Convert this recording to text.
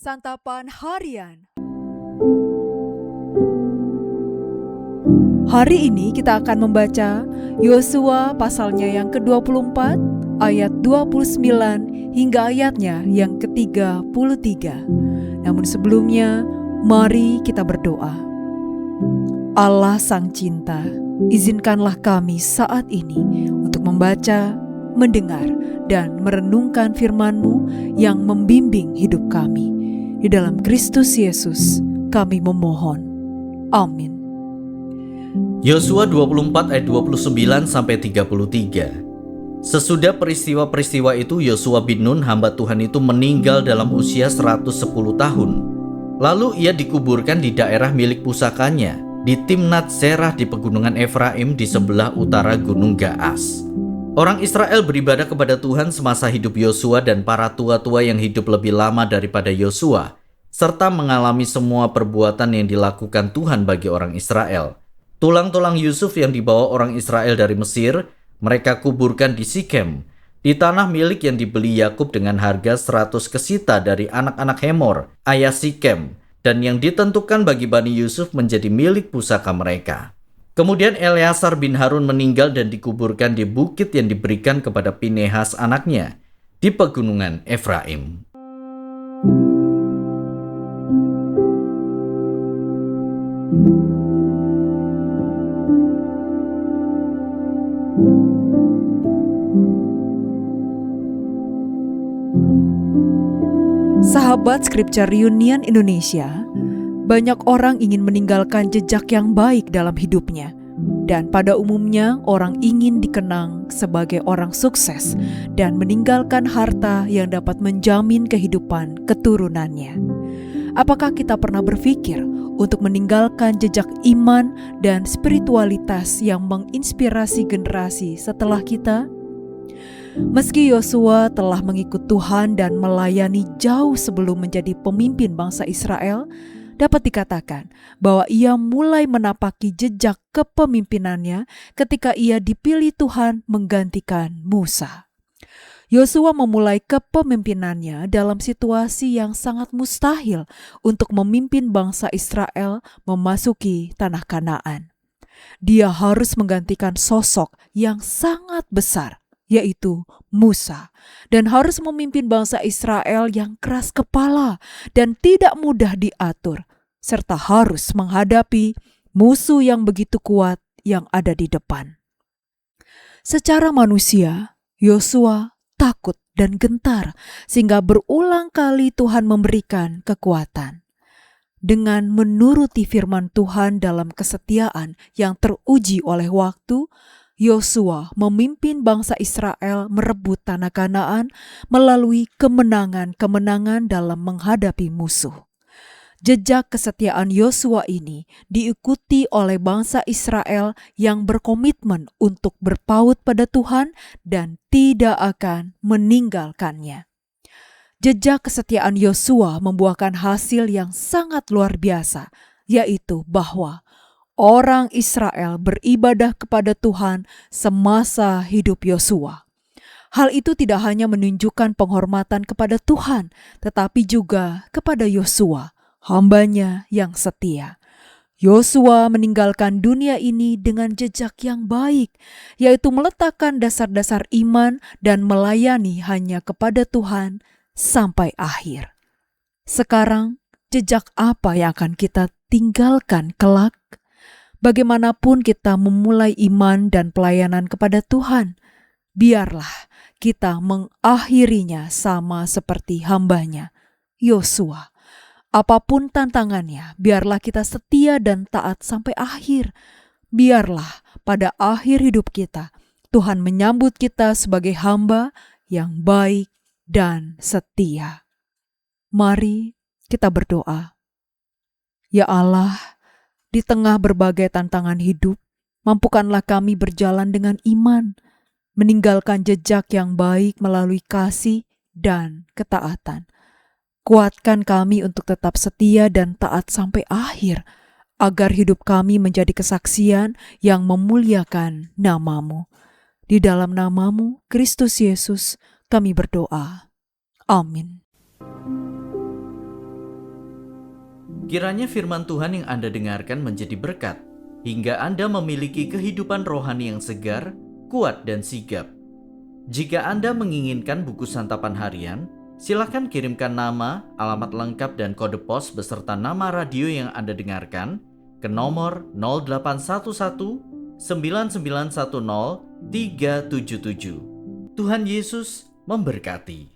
Santapan Harian. Hari ini kita akan membaca Yosua pasalnya yang ke-24 ayat 29 hingga ayatnya yang ke-33. Namun sebelumnya, mari kita berdoa. Allah Sang Cinta, izinkanlah kami saat ini untuk membaca, mendengar, dan merenungkan firman-Mu yang membimbing hidup kami. Di dalam Kristus Yesus kami memohon. Amin. Yosua 24 ayat 29 sampai 33. Sesudah peristiwa-peristiwa itu, Yosua bin Nun hamba Tuhan itu meninggal dalam usia 110 tahun. Lalu ia dikuburkan di daerah milik pusakanya, di Timnat Serah di pegunungan Efraim di sebelah utara Gunung Gaas. Orang Israel beribadah kepada Tuhan semasa hidup Yosua dan para tua-tua yang hidup lebih lama daripada Yosua, serta mengalami semua perbuatan yang dilakukan Tuhan bagi orang Israel. Tulang-tulang Yusuf yang dibawa orang Israel dari Mesir, mereka kuburkan di Sikem, di tanah milik yang dibeli Yakub dengan harga 100 kesita dari anak-anak Hemor, ayah Sikem, dan yang ditentukan bagi Bani Yusuf menjadi milik pusaka mereka. Kemudian Eleazar bin Harun meninggal dan dikuburkan di bukit yang diberikan kepada Pinehas anaknya, di pegunungan Efraim. Sahabat Scripture Union Indonesia, banyak orang ingin meninggalkan jejak yang baik dalam hidupnya. Dan pada umumnya orang ingin dikenang sebagai orang sukses dan meninggalkan harta yang dapat menjamin kehidupan keturunannya. Apakah kita pernah berpikir untuk meninggalkan jejak iman dan spiritualitas yang menginspirasi generasi setelah kita? Meski Yosua telah mengikut Tuhan dan melayani jauh sebelum menjadi pemimpin bangsa Israel, dapat dikatakan bahwa ia mulai menapaki jejak kepemimpinannya ketika ia dipilih Tuhan menggantikan Musa. Yosua memulai kepemimpinannya dalam situasi yang sangat mustahil untuk memimpin bangsa Israel memasuki tanah Kanaan. Dia harus menggantikan sosok yang sangat besar, yaitu Musa, dan harus memimpin bangsa Israel yang keras kepala dan tidak mudah diatur, serta harus menghadapi musuh yang begitu kuat yang ada di depan. Secara manusia, Yosua takut dan gentar, sehingga berulang kali Tuhan memberikan kekuatan. Dengan menuruti firman Tuhan dalam kesetiaan yang teruji oleh waktu, Yosua memimpin bangsa Israel merebut tanah Kanaan melalui kemenangan-kemenangan dalam menghadapi musuh. Jejak kesetiaan Yosua ini diikuti oleh bangsa Israel yang berkomitmen untuk berpaut pada Tuhan dan tidak akan meninggalkannya. Jejak kesetiaan Yosua membuahkan hasil yang sangat luar biasa, yaitu bahwa orang Israel beribadah kepada Tuhan semasa hidup Yosua. Hal itu tidak hanya menunjukkan penghormatan kepada Tuhan, tetapi juga kepada Yosua, hamba-Nya yang setia. Yosua meninggalkan dunia ini dengan jejak yang baik, yaitu meletakkan dasar-dasar iman dan melayani hanya kepada Tuhan sampai akhir. Sekarang, jejak apa yang akan kita tinggalkan kelak? Bagaimanapun kita memulai iman dan pelayanan kepada Tuhan, biarlah kita mengakhirinya sama seperti hamba-Nya, Yosua. Apapun tantangannya, biarlah kita setia dan taat sampai akhir. Biarlah pada akhir hidup kita, Tuhan menyambut kita sebagai hamba yang baik dan setia. Mari kita berdoa. Ya Allah, di tengah berbagai tantangan hidup, mampukanlah kami berjalan dengan iman, meninggalkan jejak yang baik melalui kasih dan ketaatan. Kuatkan kami untuk tetap setia dan taat sampai akhir, agar hidup kami menjadi kesaksian yang memuliakan nama-Mu. Di dalam nama-Mu, Kristus Yesus, kami berdoa. Amin. Kiranya firman Tuhan yang Anda dengarkan menjadi berkat, hingga Anda memiliki kehidupan rohani yang segar, kuat, dan sigap. Jika Anda menginginkan buku santapan harian, silakan kirimkan nama, alamat lengkap, dan kode pos beserta nama radio yang Anda dengarkan ke nomor 0811 9910 377. Tuhan Yesus memberkati.